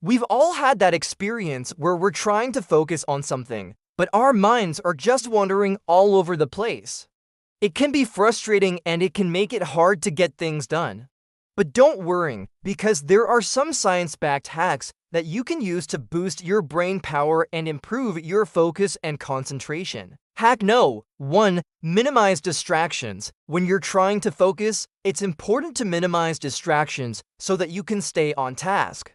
We've all had that experience where we're trying to focus on something, but our minds are just wandering all over the place. It can be frustrating and it can make it hard to get things done. But don't worry, because there are some science-backed hacks that you can use to boost your brain power and improve your focus and concentration. Hack No. 1. Minimize distractions. When you're trying to focus, it's important to minimize distractions so that you can stay on task.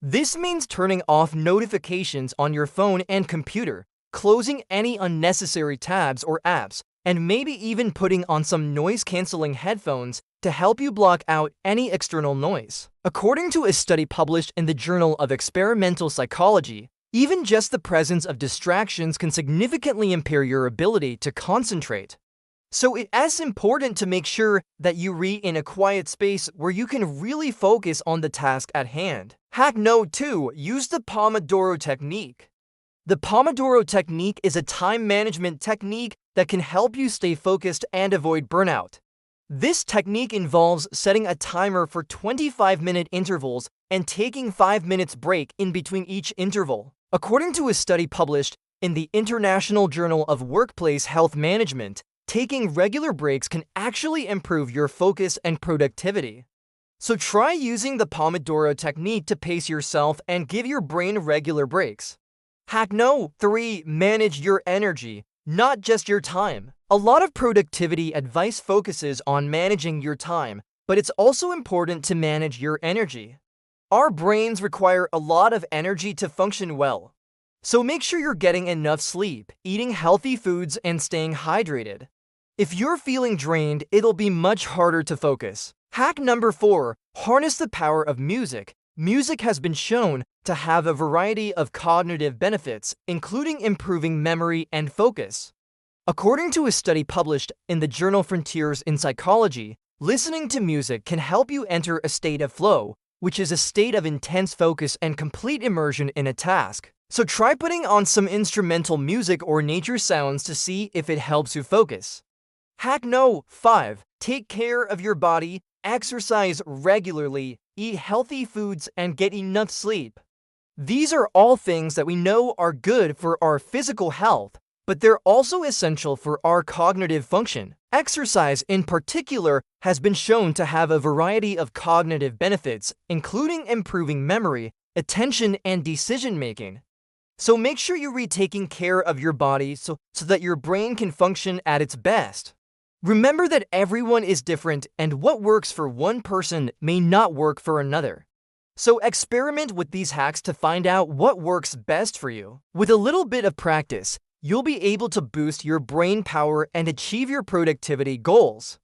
This means turning off notifications on your phone and computer, closing any unnecessary tabs or apps, and maybe even putting on some noise-canceling headphones to help you block out any external noise. According to a study published in the Journal of Experimental Psychology, even just the presence of distractions can significantly impair your ability to concentrate. So it's important to make sure that you read in a quiet space where you can really focus on the task at hand. Hack No. 2. Use the Pomodoro technique. The Pomodoro technique is a time management technique that can help you stay focused and avoid burnout. This technique involves setting a timer for 25-minute intervals and taking 5 minutes break in between each interval. According to a study published in the International Journal of Workplace Health Management, taking regular breaks can actually improve your focus and productivity. So try using the Pomodoro technique to pace yourself and give your brain regular breaks. Hack No. 3. Manage your energy, not just your time. A lot of productivity advice focuses on managing your time, but it's also important to manage your energy. Our brains require a lot of energy to function well. So make sure you're getting enough sleep, eating healthy foods, and staying hydrated. If you're feeling drained, it'll be much harder to focus. Hack number 4. Harness the power of music. Music has been shown to have a variety of cognitive benefits, including improving memory and focus. According to a study published in the journal Frontiers in Psychology, listening to music can help you enter a state of flow, which is a state of intense focus and complete immersion in a task. So try putting on some instrumental music or nature sounds to see if it helps you focus. Hack No. 5. Take care of your body, exercise regularly, eat healthy foods, and get enough sleep. These are all things that we know are good for our physical health, but they're also essential for our cognitive function. Exercise in particular has been shown to have a variety of cognitive benefits, including improving memory, attention, and decision-making. So make sure you're taking care of your body so that your brain can function at its best. Remember that everyone is different, and what works for one person may not work for another. So experiment with these hacks to find out what works best for you. With a little bit of practice, you'll be able to boost your brain power and achieve your productivity goals.